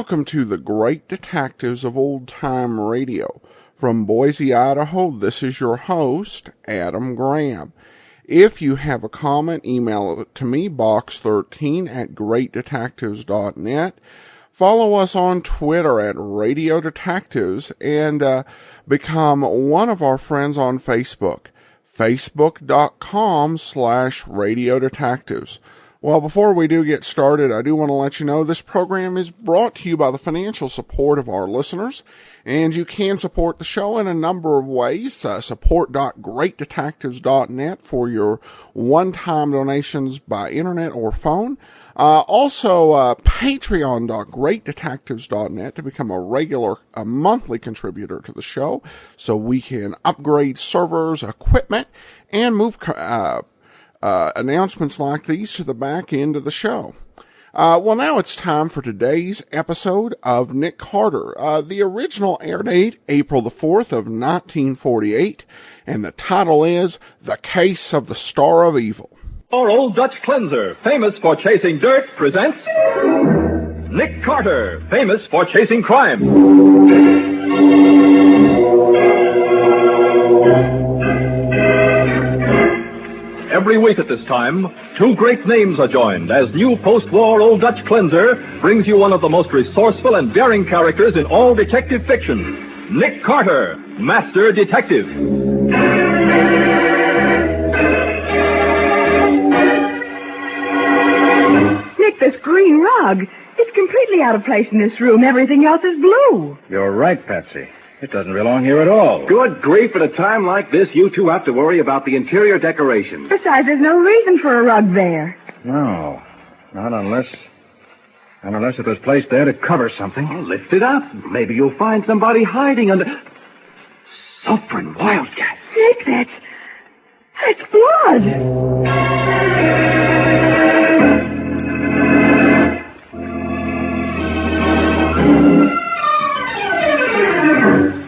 welcome to the Great Detectives of Old Time Radio. From Boise, Idaho, this is your host, Adam Graham. If you have a comment, email it to me, box13@greatdetectives.net. Follow us on Twitter at Radio Detectives, and become one of our friends on Facebook, facebook.com/Radio Detectives. Well, before we do get started, I do want to let you know this program is brought to you by the financial support of our listeners, and you can support the show in a number of ways. Support.greatdetectives.net for your one-time donations by internet or phone. Also, patreon.greatdetectives.net to become a monthly contributor to the show, so we can upgrade servers, equipment, and move announcements like these to the back end of the show. Well, now it's time for today's episode of Nick Carter. The original air date, April the 4th of 1948, and the title is The Case of the Star of Evil. Our Old Dutch Cleanser, famous for chasing dirt, presents Nick Carter, famous for chasing crime. Every week at this time, two great names are joined as new post-war Old Dutch Cleanser brings you one of the most resourceful and daring characters in all detective fiction, Nick Carter, Master Detective. Nick, this green rug, it's completely out of place in this room. Everything else is blue. You're right, Patsy. It doesn't belong here at all. Good grief, at a time like this, you two have to worry about the interior decoration. Besides, there's no reason for a rug there. No, not unless it was placed there to cover something. Well, lift it up. Maybe you'll find somebody hiding under... Suffering wildcat. Nick, that's blood.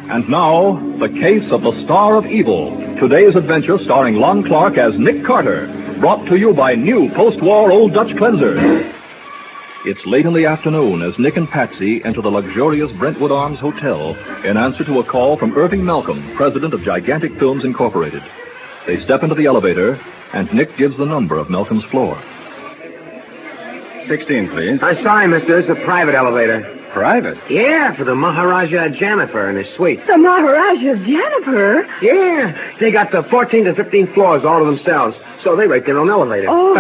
And now, the case of the Star of Evil. Today's adventure starring Lon Clark as Nick Carter, brought to you by new post-war Old Dutch Cleanser. It's late in the afternoon as Nick and Patsy enter the luxurious Brentwood Arms Hotel in answer to a call from Irving Malcolm, president of Gigantic Films Incorporated. They step into the elevator, and Nick gives the number of Malcolm's floor. 16, please. I'm sorry, mister. It's a private elevator. Private? Yeah, for the Maharaja Jennifer and his suite. The Maharaja Jennifer? Yeah, they got the 14 to 15 floors all to themselves, so they rate their own elevator. Oh.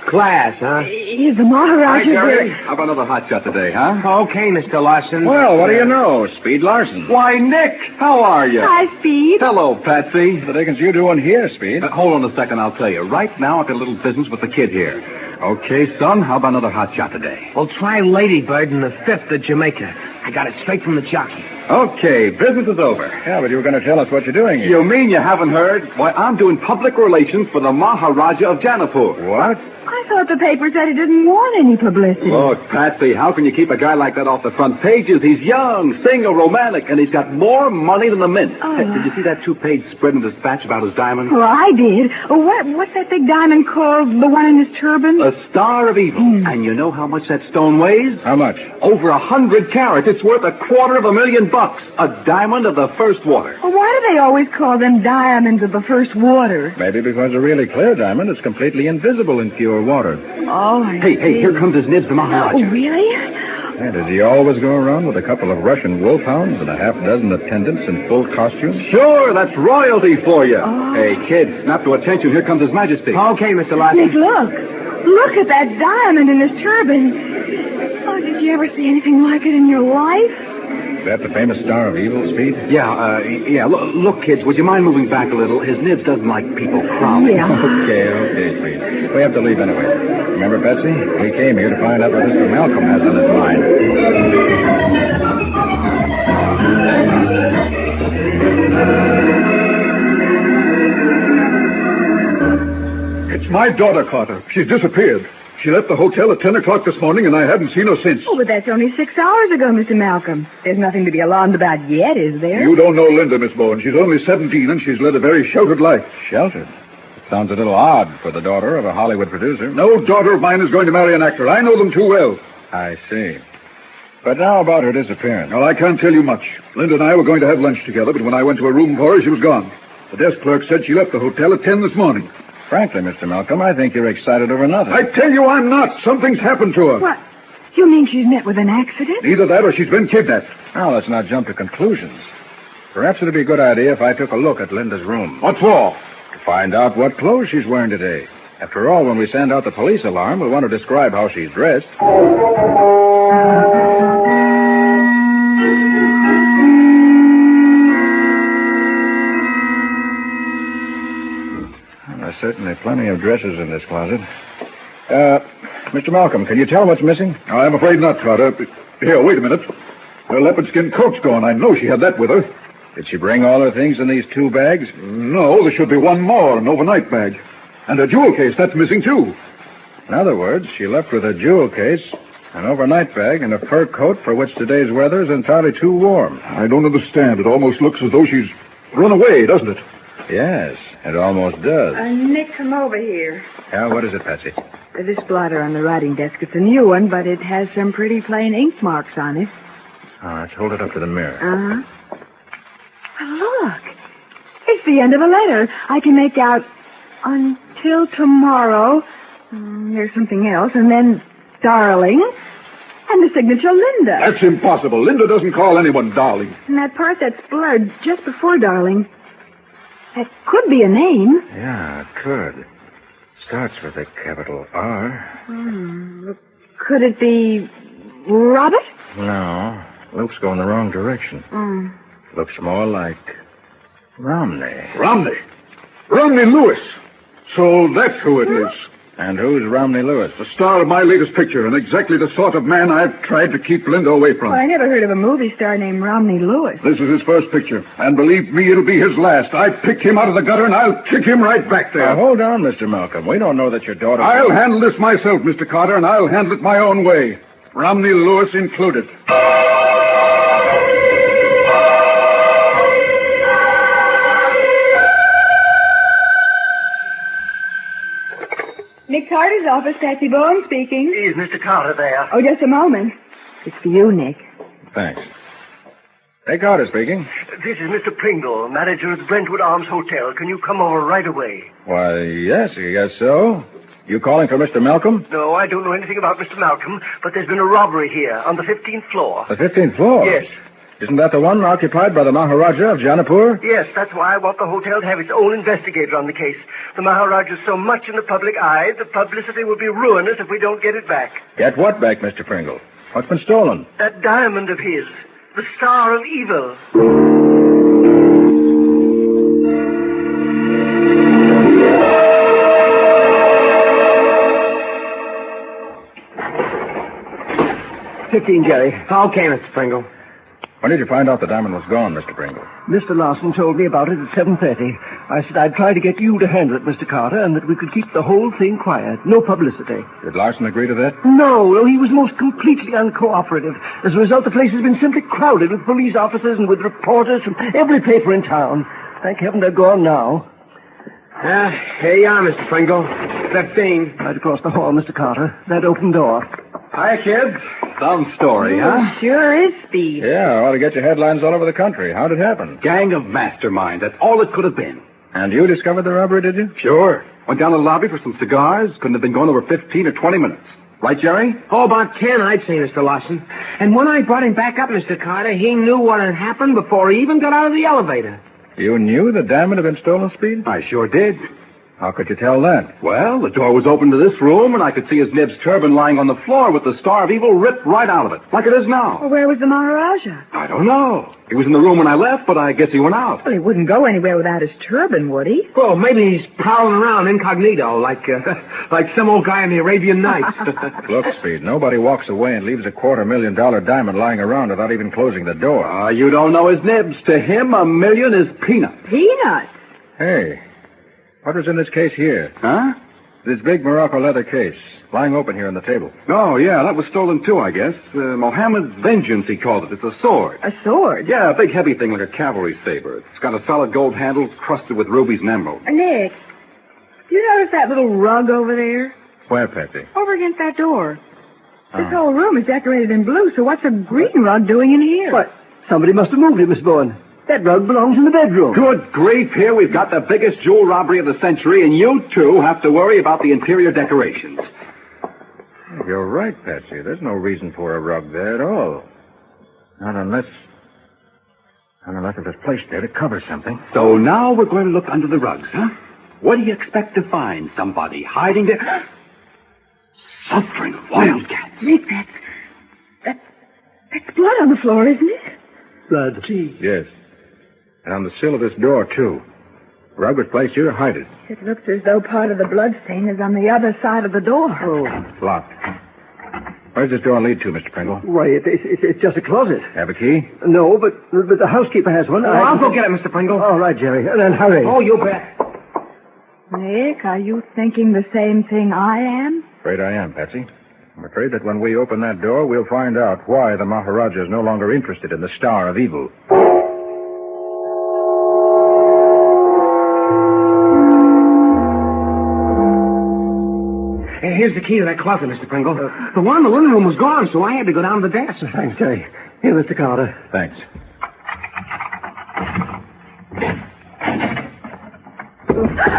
Class, huh? Is the Maharaja there? How about another hot shot today, huh? Okay, Mr. Larson. Well, what do you know? Speed Larson. Why, Nick, how are you? Hi, Speed. Hello, Patsy. What the dickens you doing here, Speed? Hold on a second, I'll tell you. Right now, I've got a little business with the kid here. Okay, son, how about another hot shot today? Well, try Ladybird in the 5th of Jamaica. I got it straight from the jockey. Okay, business is over. Yeah, but you were going to tell us what you're doing here. You mean you haven't heard? Why, I'm doing public relations for the Maharaja of Janapur. What? I thought the paper said it didn't want any publicity. Look, Patsy, how can you keep a guy like that off the front pages? He's young, single, romantic, and he's got more money than the mint. Oh. Hey, did you see that 2-page spread in the dispatch about his diamonds? Well, I did. What's that big diamond called, the one in his turban? A Star of Evil. And you know how much that stone weighs? How much? Over 100 carats. It's worth $250,000. A diamond of the first water. Well, why do they always call them diamonds of the first water? Maybe because a really clear diamond is completely invisible in pure water. Oh, I Hey, see. here comes his nibs, the Maharaja. Oh, really? And does he always go around with a couple of Russian wolfhounds and a half-dozen attendants in full costume? Sure, that's royalty for you. Oh. Hey, kids, snap to attention. Here comes His Majesty. Okay, Mr. Larson. Nick, look. Look at that diamond in his turban. Oh, did you ever see anything like it in your life? Is that the famous Star of Evil, Speed? Yeah. Look, kids, would you mind moving back a little? His nibs doesn't like people crowding. Yeah. Okay, Speed. We have to leave anyway. Remember, Betsy? We came here to find out what Mr. Malcolm has on his mind. It's my daughter, Carter. She's disappeared. She left the hotel at 10 o'clock this morning, and I haven't seen her since. Oh, but that's only 6 hours ago, Mr. Malcolm. There's nothing to be alarmed about yet, is there? You don't know Linda, Miss Bowen. She's only 17, and she's led a very sheltered life. Sheltered? It sounds a little odd for the daughter of a Hollywood producer. No daughter of mine is going to marry an actor. I know them too well. I see. But now about her disappearance. Well, I can't tell you much. Linda and I were going to have lunch together, but when I went to her room for her, she was gone. The desk clerk said she left the hotel at 10 this morning. Frankly, Mr. Malcolm, I think you're excited over nothing. I tell you I'm not. Something's happened to her. What? You mean she's met with an accident? Either that or she's been kidnapped. Now, let's not jump to conclusions. Perhaps it'd be a good idea if I took a look at Linda's room. What for? To find out what clothes she's wearing today. After all, when we send out the police alarm, we'll want to describe how she's dressed. There's certainly plenty of dresses in this closet. Mr. Malcolm, can you tell what's missing? I'm afraid not, Carter. Here, wait a minute. Her leopard skin coat's gone. I know she had that with her. Did she bring all her things in these 2 bags? No, there should be one more, an overnight bag. And her jewel case, that's missing, too. In other words, she left with a jewel case, an overnight bag, and a fur coat for which today's weather is entirely too warm. I don't understand. It almost looks as though she's run away, doesn't it? Yes, it almost does. Nick, come over here. Yeah, what is it, Patsy? This blotter on the writing desk, it's a new one, but it has some pretty plain ink marks on it. Oh, let's hold it up to the mirror. Uh-huh. Well, look. It's the end of a letter. I can make out until tomorrow. There's something else, and then darling, and the signature Linda. That's impossible. Linda doesn't call anyone darling. And that part that's blurred just before darling. That could be a name. Yeah, it could. Starts with a capital R. Could it be Robert? No. Luke's going the wrong direction. Looks more like Romney. Romney? Romney Lewis. So that's who it is. And who's Romney Lewis? The star of my latest picture, and exactly the sort of man I've tried to keep Linda away from. Well, I never heard of a movie star named Romney Lewis. This is his first picture, and believe me, it'll be his last. I picked him out of the gutter, and I'll kick him right back there. Now, hold on, Mr. Malcolm. We don't know that your daughter... I'll handle this myself, Mr. Carter, and I'll handle it my own way. Romney Lewis included. Nick Carter's office, Patsy Bowen speaking. Is Mr. Carter there? Oh, just a moment. It's for you, Nick. Thanks. Hey, Carter speaking. This is Mr. Pringle, manager of the Brentwood Arms Hotel. Can you come over right away? Why, yes, I guess so. You calling for Mr. Malcolm? No, I don't know anything about Mr. Malcolm, but there's been a robbery here on the 15th floor. The 15th floor? Yes. Isn't that the one occupied by the Maharaja of Janapur? Yes, that's why I want the hotel to have its own investigator on the case. The Maharaja's so much in the public eye, the publicity will be ruinous if we don't get it back. Get what back, Mr. Pringle? What's been stolen? That diamond of his, the Star of Evil. $15, Jerry. Okay, Mr. Pringle. When did you find out the diamond was gone, Mr. Pringle? Mr. Larson told me about it at 7:30. I said I'd try to get you to handle it, Mr. Carter, and that we could keep the whole thing quiet. No publicity. Did Larson agree to that? No, he was most completely uncooperative. As a result, the place has been simply crowded with police officers and with reporters from every paper in town. Thank heaven they're gone now. Here you are, Mr. Pringle. That thing. Right across the hall, Mr. Carter. That open door. Hi, kids. Some story, huh? Sure is speed. Yeah, ought to get your headlines all over the country. How'd it happen? Gang of masterminds. That's all it could have been. And you discovered the robbery, did you? Sure. Went down to the lobby for some cigars. Couldn't have been gone over 15 or 20 minutes. Right, Jerry? Oh, about 10, I'd say, Mr. Larson. And when I brought him back up, Mr. Carter, he knew what had happened before he even got out of the elevator. You knew the diamond had been stolen, Speed? I sure did. How could you tell that? Well, the door was open to this room, and I could see his Nib's turban lying on the floor with the Star of Evil ripped right out of it, like it is now. Well, where was the Maharaja? I don't know. He was in the room when I left, but I guess he went out. Well, he wouldn't go anywhere without his turban, would he? Well, maybe he's prowling around incognito, like some old guy in the Arabian Nights. Look, Speed, nobody walks away and leaves a $250,000 diamond lying around without even closing the door. You don't know his Nibs. To him, $1 million is peanuts. Peanut? Hey, what was in this case here? Huh? This big Morocco leather case, lying open here on the table. Oh, yeah, that was stolen too, I guess. Mohammed's Vengeance, he called it. It's a sword. A sword? Yeah, a big heavy thing like a cavalry saber. It's got a solid gold handle crusted with rubies and emeralds. Nick, do you notice that little rug over there? Where, Patsy? Over against that door. This whole room is decorated in blue, so what's a green rug doing in here? What? Somebody must have moved it, Miss Bowen. That rug belongs in the bedroom. Good grief, here we've got the biggest jewel robbery of the century, and you, too, have to worry about the interior decorations. You're right, Patsy. There's no reason for a rug there at all. Not unless it was placed there to cover something. So now we're going to look under the rugs, huh? What do you expect to find? Somebody hiding there? Suffering wildcats. Nick, that's blood on the floor, isn't it? Blood. Yes. And on the sill of this door, too. The rug was placed here to hide it. It looks as though part of the blood stain is on the other side of the door. Oh. It's locked. Where's this door lead to, Mr. Pringle? Why, it's just a closet. Have a key? No, but the housekeeper has one. I'll go get it, Mr. Pringle. All right, Jerry. And then hurry. Oh, you bet. Nick, are you thinking the same thing I am? Afraid I am, Patsy. I'm afraid that when we open that door, we'll find out why the Maharaja is no longer interested in the Star of Evil. Here's the key to that closet, Mr. Pringle. The one in the living room was gone, so I had to go down to the desk. Thanks, Jerry. Here, Mr. Carter. Thanks.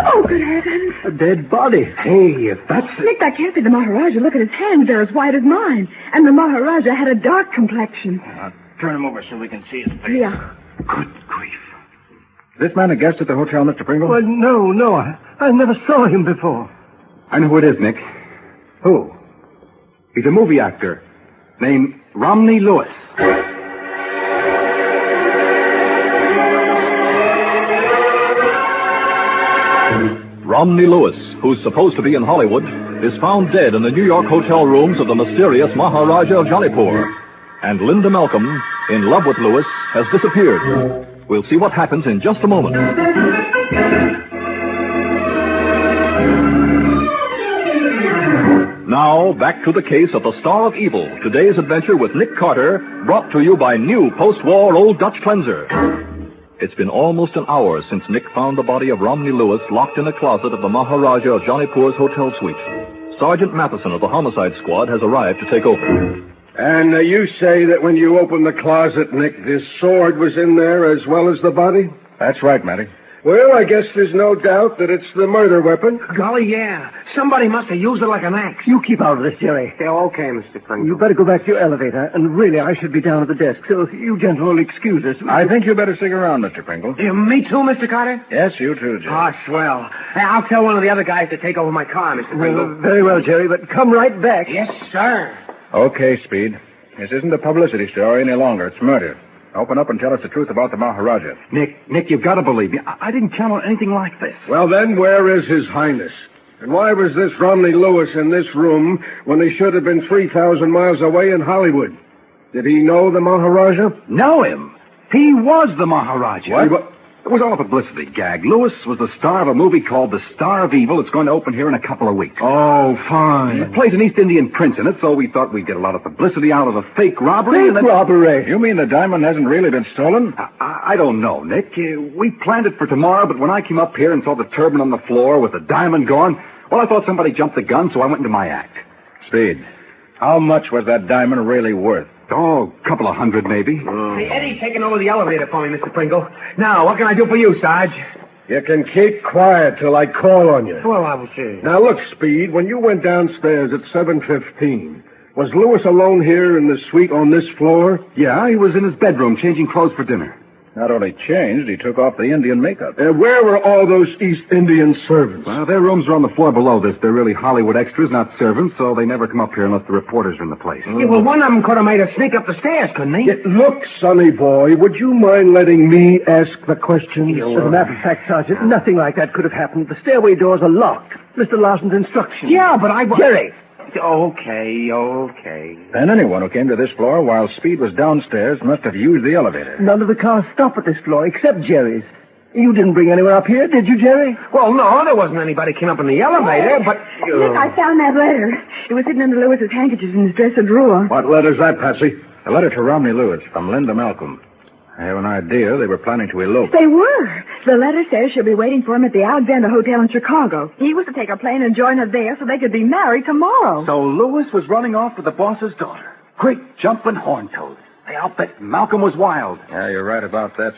Oh, good heavens. A dead body. Hey, if that's... Nick, that can't be the Maharaja. Look at his hands. They're as white as mine. And the Maharaja had a dark complexion. Turn him over so we can see his face. Yeah. Good grief. This man a guest at the hotel, Mr. Pringle? Well, no. I never saw him before. I know who it is, Nick. Who? He's a movie actor named Romney Lewis. Romney Lewis, who's supposed to be in Hollywood, is found dead in the New York hotel rooms of the mysterious Maharaja of Jaipur. And Linda Malcolm, in love with Lewis, has disappeared. We'll see what happens in just a moment. Now, back to the case of the Star of Evil. Today's adventure with Nick Carter, brought to you by new post-war Old Dutch Cleanser. It's been almost an hour since Nick found the body of Romney Lewis locked in a closet of the Maharaja of Jaipur's hotel suite. Sergeant Matheson of the Homicide Squad has arrived to take over. And you say that when you opened the closet, Nick, this sword was in there as well as the body? That's right, Matty. Well, I guess there's no doubt that it's the murder weapon. Golly, yeah. Somebody must have used it like an axe. You keep out of this, Jerry. Yeah, okay, Mr. Pringle. You better go back to your elevator. And really, I should be down at the desk. So if you gentlemen will excuse us. I think you better stick around, Mr. Pringle. Me too, Mr. Carter? Yes, you too, Jerry. Oh, swell. Hey, I'll tell one of the other guys to take over my car, Mr. Pringle. Very well, Jerry, but come right back. Yes, sir. Okay, Speed. This isn't a publicity story any longer. It's murder. Open up and tell us the truth about the Maharaja. Nick, you've got to believe me. I didn't count on anything like this. Well, then, where is His Highness? And why was this Romney Lewis in this room when he should have been 3,000 miles away in Hollywood? Did he know the Maharaja? Know him? He was the Maharaja. What? It was all a publicity gag. Lewis was the star of a movie called The Star of Evil. It's going to open here in a couple of weeks. Oh, fine. It plays an East Indian prince in it, so we thought we'd get a lot of publicity out of a fake robbery. Fake robbery? You mean the diamond hasn't really been stolen? I don't know, Nick. We planned it for tomorrow, but when I came up here and saw the turban on the floor with the diamond gone, well, I thought somebody jumped the gun, so I went into my act. Speed, how much was that diamond really worth? Oh, a couple of hundred, maybe. Hey, Eddie's taking over the elevator for me, Mr. Pringle. Now, what can I do for you, Sarge? You can keep quiet till I call on you. Well, I will see. Now, look, Speed, when you went downstairs at 7:15, was Lewis alone here in the suite on this floor? Yeah, he was in his bedroom changing clothes for dinner. Not only changed, he took off the Indian makeup. Where were all those East Indian servants? Well, their rooms are on the floor below this. They're really Hollywood extras, not servants, so they never come up here unless the reporters are in the place. Yeah, well, one of them could have made a sneak up the stairs, couldn't he? Look, sonny boy, would you mind letting me ask the questions? As a matter of fact, Sergeant, nothing like that could have happened. The stairway doors are locked. Mr. Larson's instructions. Yeah, but I... Jerry! Okay. Then anyone who came to this floor while Speed was downstairs must have used the elevator. None of the cars stop at this floor except Jerry's. You didn't bring anyone up here, did you, Jerry? Well, no, there wasn't anybody came up in the elevator, but... Nick, I found that letter. It was hidden under Lewis's handkerchiefs in his dresser drawer. What letter's that, Patsy? A letter to Romney Lewis from Linda Malcolm. I have an idea they were planning to elope. They were. The letter says she'll be waiting for him at the Alexander Hotel in Chicago. He was to take a plane and join her there so they could be married tomorrow. So Lewis was running off with the boss's daughter. Great jumping horn toads. Say, I'll bet Malcolm was wild. Yeah, you're right about that.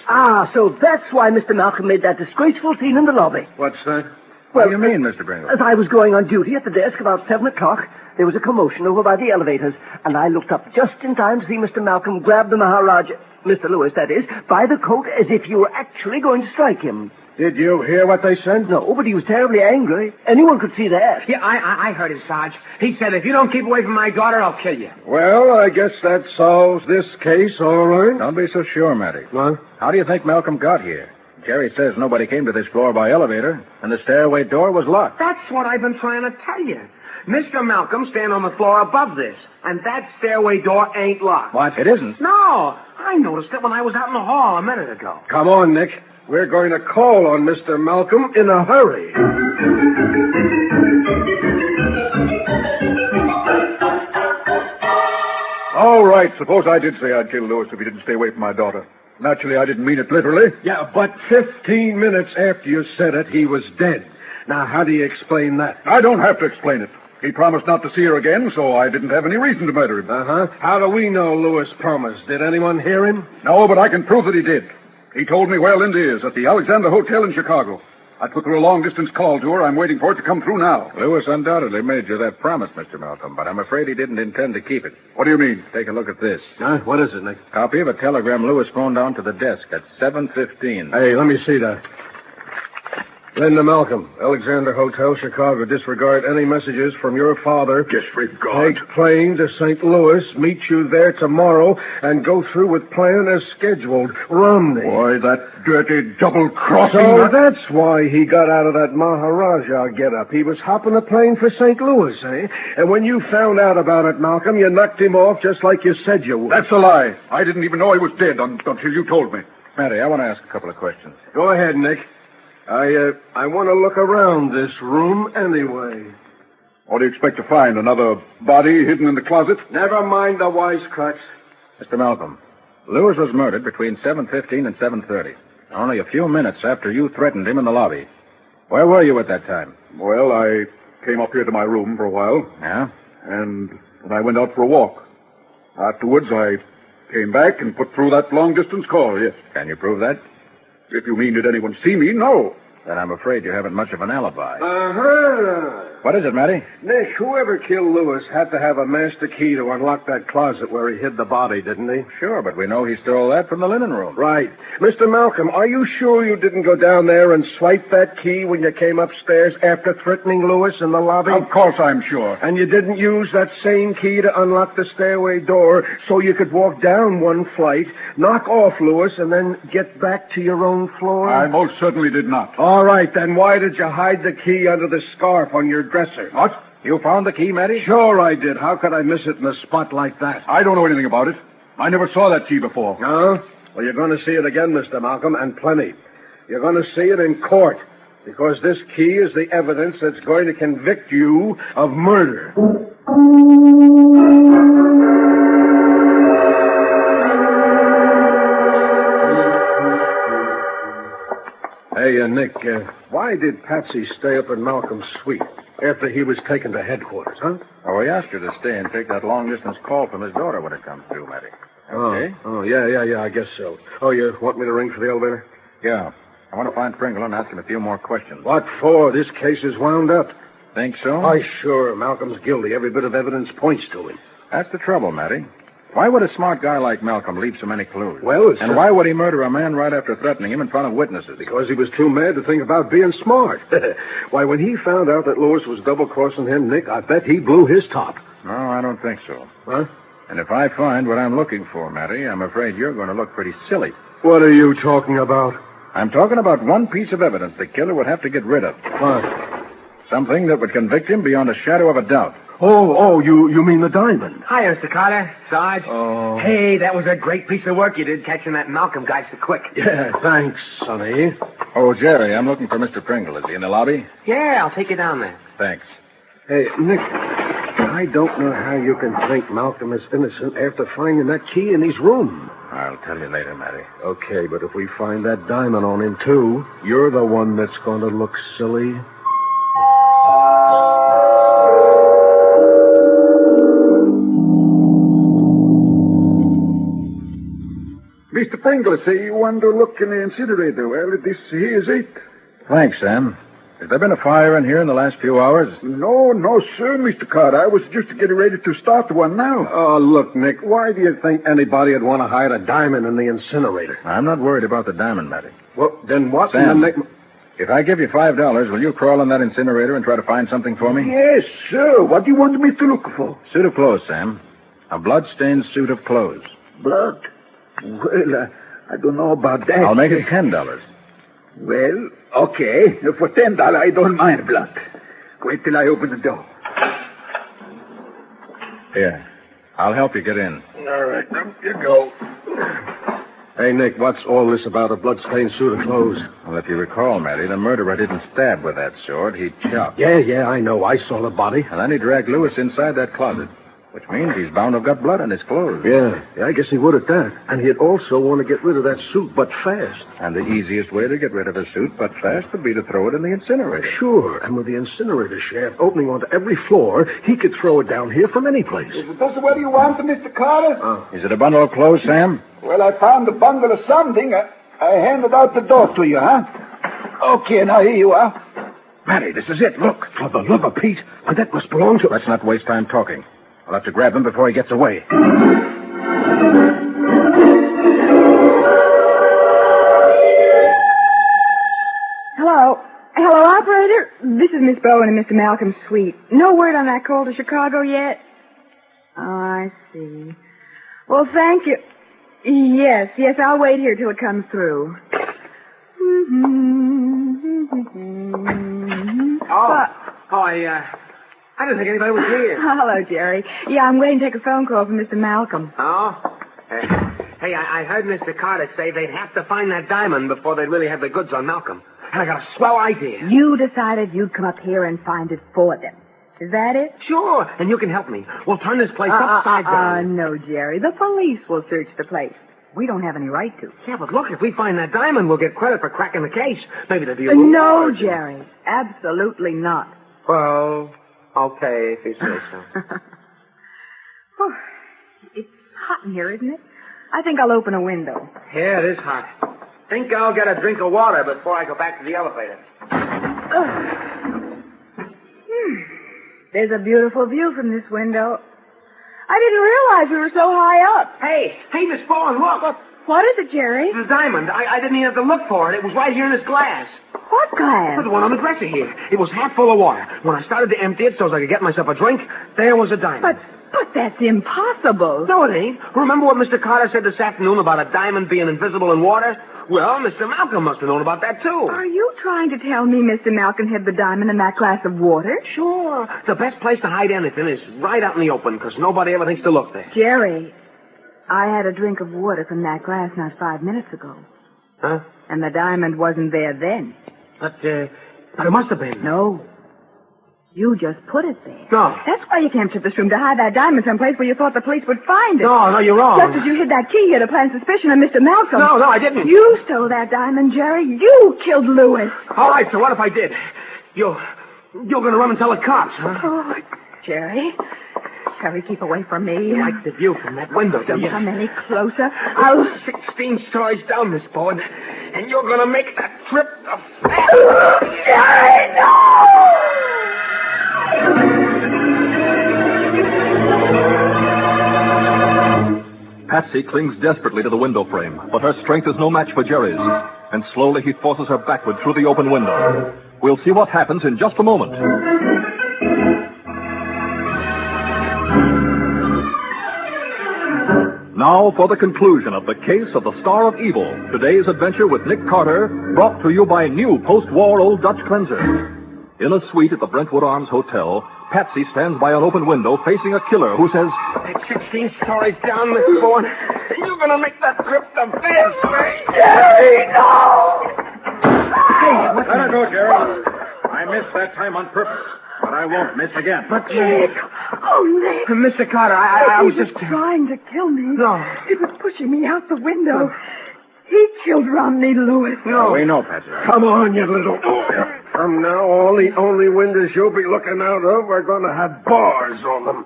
So that's why Mr. Malcolm made that disgraceful scene in the lobby. What's that? What do you mean, Mr. Pringle? As I was going on duty at the desk about 7 o'clock, there was a commotion over by the elevators, and I looked up just in time to see Mr. Malcolm grab the maharaja, Mr. Lewis, that is, by the coat as if you were actually going to strike him. Did you hear what they said? No, but he was terribly angry. Anyone could see that. Yeah, I heard it, Sarge. He said, if you don't keep away from my daughter, I'll kill you. Well, I guess that solves this case, all right. Don't be so sure, Matty. What? How do you think Malcolm got here? Jerry says nobody came to this floor by elevator, and the stairway door was locked. That's what I've been trying to tell you. Mr. Malcolm stand on the floor above this, and that stairway door ain't locked. What? It isn't? No, I noticed it when I was out in the hall a minute ago. Come on, Nick. We're going to call on Mr. Malcolm in a hurry. All right, suppose I did say I'd kill Lewis if he didn't stay away from my daughter. Naturally, I didn't mean it literally. Yeah, but 15 minutes after you said it, he was dead. Now, how do you explain that? I don't have to explain it. He promised not to see her again, so I didn't have any reason to murder him. Uh-huh. How do we know Lewis promised? Did anyone hear him? No, but I can prove that he did. He told me where Linda is, at the Alexander Hotel in Chicago. I put through a long-distance call to her. I'm waiting for it to come through now. Lewis undoubtedly made you that promise, Mr. Malcolm, but I'm afraid he didn't intend to keep it. What do you mean? Take a look at this. Huh? What is it, Nick? Copy of a telegram Lewis phoned down to the desk at 7:15. Hey, let me see that. Linda Malcolm, Alexander Hotel, Chicago. Disregard any messages from your father. Disregard? Take plane to St. Louis, meet you there tomorrow, and go through with plan as scheduled. Romney. Boy, that dirty double-crossing... So that's why he got out of that maharaja get-up. He was hopping a plane for St. Louis, eh? And when you found out about it, Malcolm, you knocked him off just like you said you would. That's a lie. I didn't even know he was dead until you told me. Matty, I want to ask a couple of questions. Go ahead, Nick. I want to look around this room anyway. What do you expect to find? Another body hidden in the closet? Never mind the wisecracks. Mr. Malcolm, Lewis was murdered between 7:15 and 7:30. Only a few minutes after you threatened him in the lobby. Where were you at that time? Well, I came up here to my room for a while. Yeah? And then I went out for a walk. Afterwards, I came back and put through that long-distance call, yes. Can you prove that? If you mean, did anyone see me? No. Then I'm afraid you haven't much of an alibi. Uh-huh. What is it, Matty? Nick, whoever killed Lewis had to have a master key to unlock that closet where he hid the body, didn't he? Sure, but we know he stole that from the linen room. Right. Mr. Malcolm, are you sure you didn't go down there and swipe that key when you came upstairs after threatening Lewis in the lobby? Of course I'm sure. And you didn't use that same key to unlock the stairway door so you could walk down one flight, knock off Lewis, and then get back to your own floor? I most certainly did not. All right, then why did you hide the key under the scarf on your dresser? What? You found the key, Matty? Sure I did. How could I miss it in a spot like that? I don't know anything about it. I never saw that key before. No? Well, you're going to see it again, Mr. Malcolm, and plenty. You're going to see it in court, because this key is the evidence that's going to convict you of murder. Hey, Nick, why did Patsy stay up in Malcolm's suite after he was taken to headquarters, huh? Oh, he asked her to stay and take that long-distance call from his daughter when it comes through, Matty. Okay? Oh, yeah, I guess so. Oh, you want me to ring for the elevator? Yeah. I want to find Pringle and ask him a few more questions. What for? This case is wound up. Think so? Why, sure. Malcolm's guilty. Every bit of evidence points to him. That's the trouble, Matty. Why would a smart guy like Malcolm leave so many clues? Well, it's... And why would he murder a man right after threatening him in front of witnesses? Because he was too mad to think about being smart. Why, when he found out that Lewis was double-crossing him, Nick, I bet he blew his top. No, I don't think so. Huh? And if I find what I'm looking for, Matty, I'm afraid you're going to look pretty silly. What are you talking about? I'm talking about one piece of evidence the killer would have to get rid of. What? Something that would convict him beyond a shadow of a doubt. Oh, you mean the diamond? Hi, Mr. Carter. Sarge. Oh. Hey, that was a great piece of work you did catching that Malcolm guy so quick. Yeah, thanks, Sonny. Oh, Jerry, I'm looking for Mr. Pringle. Is he in the lobby? Yeah, I'll take you down there. Thanks. Hey, Nick, I don't know how you can think Malcolm is innocent after finding that key in his room. I'll tell you later, Matty. Okay, but if we find that diamond on him, too, you're the one that's going to look silly. Mr. Pringle, say you want to look in the incinerator. Well, this here is it. Thanks, Sam. Has there been a fire in here in the last few hours? No, sir, Mr. Carter. I was just getting ready to start one now. Oh, look, Nick, why do you think anybody would want to hide a diamond in the incinerator? I'm not worried about the diamond, Matty. Well, then what Sam, in the name... If I give you $5, will you crawl in that incinerator and try to find something for me? Yes, sir. What do you want me to look for? Suit of clothes, Sam. A blood-stained suit of clothes. Blood? Well, I don't know about that. I'll make it $10. Well, okay. For $10, I don't mind blood. Wait till I open the door. Here. I'll help you get in. All right, up you go. Hey, Nick, what's all this about a blood-stained suit of clothes? Well, if you recall, Matty, the murderer didn't stab with that sword. He chopped. Yeah, I know. I saw the body. And then he dragged Lewis inside that closet, which means he's bound to have got blood on his clothes. Yeah, I guess he would at that. And he'd also want to get rid of that suit, but fast. And the easiest way to get rid of a suit, but fast, would be to throw it in the incinerator. Sure, and with the incinerator shaft opening onto every floor, he could throw it down here from any place. Is this what you want, Mr. Carter? Is it a bundle of clothes, Sam? Well, I found a bundle of something. I handed out the door to you, huh? Okay, now here you are. Matty, this is it. Look, for the love of Pete, that must belong to... Let's not waste time talking. I'll have to grab him before he gets away. Hello, operator. This is Miss Bowen and Mr. Malcolm's suite. No word on that call to Chicago yet? Oh, I see. Well, thank you. Yes, I'll wait here till it comes through. I didn't think anybody was here. Hello, Jerry. Yeah, I'm waiting to take a phone call from Mr. Malcolm. Oh? Hey, I heard Mr. Carter say they'd have to find that diamond before they'd really have the goods on Malcolm. And I got a swell idea. You decided you'd come up here and find it for them. Is that it? Sure, and you can help me. We'll turn this place upside down. No, Jerry. The police will search the place. We don't have any right to. Yeah, but look, if we find that diamond, we'll get credit for cracking the case. Maybe the deal No, Jerry. Absolutely not. Well, okay, if you say so. Oh, it's hot in here, isn't it? I think I'll open a window. Yeah, it is hot. Think I'll get a drink of water before I go back to the elevator. There's a beautiful view from this window. I didn't realize we were so high up. Hey, Miss Bowen, look. What is it, Jerry? The diamond. I didn't even have to look for it. It was right here in this glass. What glass? The one on the dresser here. It was half full of water. When I started to empty it so as I could get myself a drink, there was a diamond. But that's impossible. No, it ain't. Remember what Mr. Carter said this afternoon about a diamond being invisible in water? Well, Mr. Malcolm must have known about that, too. Are you trying to tell me Mr. Malcolm hid the diamond in that glass of water? Sure. The best place to hide anything is right out in the open, because nobody ever thinks to look there. Jerry, I had a drink of water from that glass not 5 minutes ago. Huh? And the diamond wasn't there then. But it must have been. No. You just put it there. No. That's why you came to this room, to hide that diamond someplace where you thought the police would find it. No, you're wrong. Just as you hid that key here to plant suspicion on Mr. Malcolm. No, I didn't. You stole that diamond, Jerry. You killed Lewis. All right, so what if I did? You're going to run and tell the cops, huh? Oh, Jerry, keep away from me. You like the view from that window, Don't you? come any closer. I'll 16 stories down, Miss Bowen, and you're going to make that trip a Jerry, no! Patsy clings desperately to the window frame, but her strength is no match for Jerry's. And slowly he forces her backward through the open window. We'll see what happens in just a moment. Now for the conclusion of the case of the Star of Evil. Today's adventure with Nick Carter, brought to you by new post-war Old Dutch Cleanser. In a suite at the Brentwood Arms Hotel, Patsy stands by an open window facing a killer who says, It's 16 stories down, Miss Bowen, and you're going to make that trip the fast way. Jerry, no! Hey, what? Let her go, Jerry. I missed that time on purpose, but I won't miss again. But, Nick... Oh, Oh, Nick. Mr. Carter, I was He was just... trying to kill me. No. He was pushing me out the window. He killed Romney Lewis. No. We know, Patsy. Come on, you little... From now, all the only windows you'll be looking out of are going to have bars on them.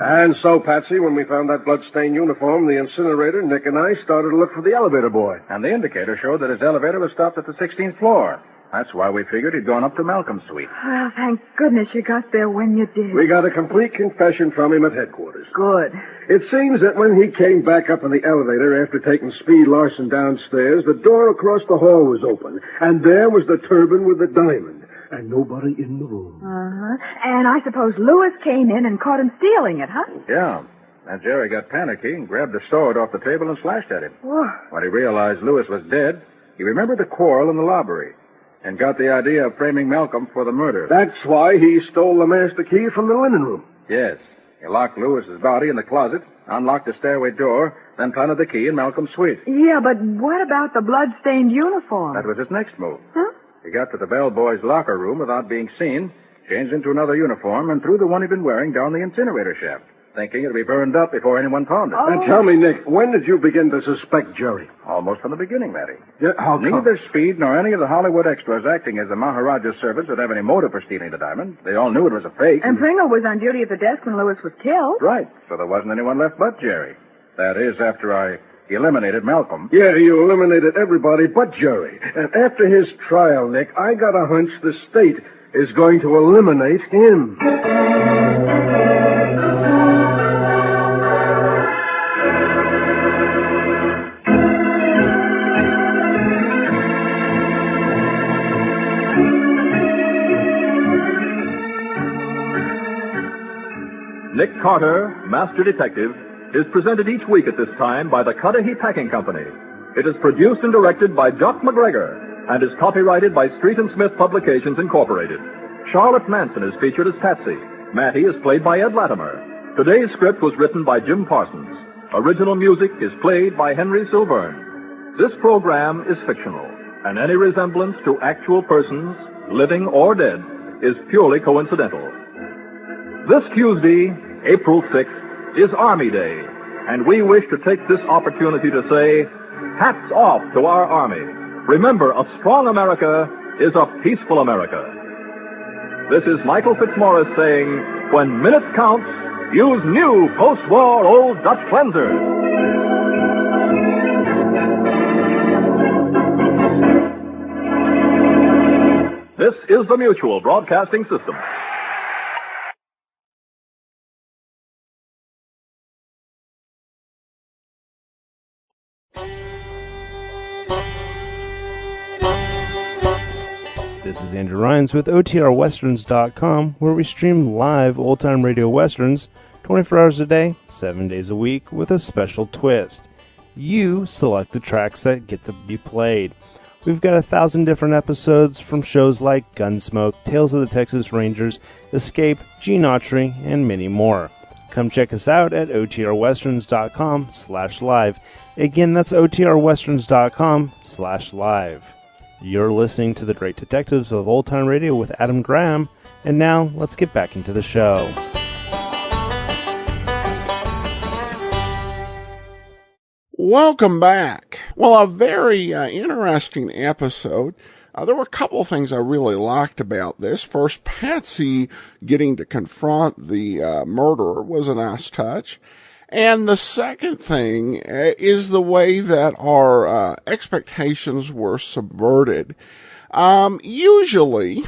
And so, Patsy, when we found that blood-stained uniform, the incinerator, Nick and I started to look for the elevator boy. And the indicator showed that his elevator was stopped at the 16th floor. That's why we figured he'd gone up to Malcolm's suite. Well, thank goodness you got there when you did. We got a complete confession from him at headquarters. Good. It seems that when he came back up in the elevator after taking Speed Larson downstairs, the door across the hall was open, and there was the turban with the diamond, and nobody in the room. Uh-huh. And I suppose Lewis came in and caught him stealing it, huh? Yeah. And Jerry got panicky and grabbed the sword off the table and slashed at him. Whoa. When he realized Lewis was dead, he remembered the quarrel in the lobby and got the idea of framing Malcolm for the murder. That's why he stole the master key from the linen room. Yes. He locked Lewis's body in the closet, unlocked the stairway door, then planted the key in Malcolm's suite. Yeah, but what about the blood-stained uniform? That was his next move. Huh? He got to the bellboy's locker room without being seen, changed into another uniform, and threw the one he'd been wearing down the incinerator shaft, thinking it'd be burned up before anyone found it. Now tell me, Nick, when did you begin to suspect Jerry? Almost from the beginning, Matty. Yeah, how come? Neither Speed nor any of the Hollywood extras acting as the maharaja's servants would have any motive for stealing the diamond. They all knew it was a fake. And Pringle was on duty at the desk when Lewis was killed. Right, so there wasn't anyone left but Jerry. That is, after I eliminated Malcolm. Yeah, you eliminated everybody but Jerry. And after his trial, Nick, I got a hunch the state is going to eliminate him. Nick Carter, Master Detective, is presented each week at this time by the Cudahy Packing Company. It is produced and directed by Jock McGregor and is copyrighted by Street and Smith Publications, Incorporated. Charlotte Manson is featured as Patsy. Matty is played by Ed Latimer. Today's script was written by Jim Parsons. Original music is played by Henry Silverne. This program is fictional, and any resemblance to actual persons, living or dead, is purely coincidental. This Tuesday, April 6th, is Army Day, and we wish to take this opportunity to say, hats off to our Army. Remember, a strong America is a peaceful America. This is Michael Fitzmaurice saying, when minutes count, use new post-war Old Dutch cleanser. This is the Mutual Broadcasting System. This is Andrew Rhines with OTRWesterns.com, where we stream live old-time radio westerns 24 hours a day, 7 days a week, with a special twist. You select the tracks that get to be played. We've got 1,000 different episodes from shows like Gunsmoke, Tales of the Texas Rangers, Escape, Gene Autry, and many more. Come check us out at OTRWesterns.com/live. Again, that's OTRWesterns.com/live. You're listening to The Great Detectives of Old Time Radio with Adam Graham, and now let's get back into the show. Welcome back. Well, a very interesting episode. There were a couple of things I really liked about this. First, Patsy getting to confront the murderer was a nice touch. And the second thing is the way that our expectations were subverted. Usually,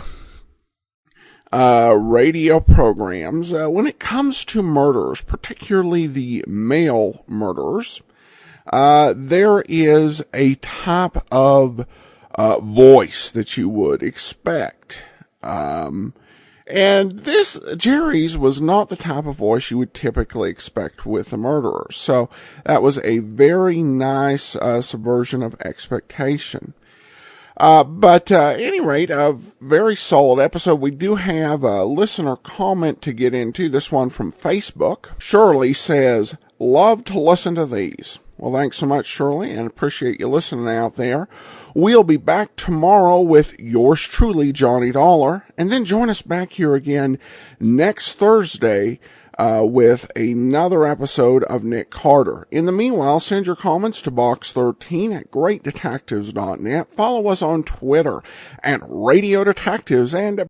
radio programs, when it comes to murderers, particularly the male murderers, there is a type of voice that you would expect. And this, Jerry's, was not the type of voice you would typically expect with a murderer. So that was a very nice subversion of expectation. But at any rate, a very solid episode. We do have a listener comment to get into. This one from Facebook. Shirley says, love to listen to these. Well, thanks so much, Shirley, and appreciate you listening out there. We'll be back tomorrow with yours truly, Johnny Dollar, and then join us back here again next Thursday with another episode of Nick Carter. In the meanwhile, send your comments to box13 at greatdetectives.net. Follow us on Twitter at Radio Detectives, and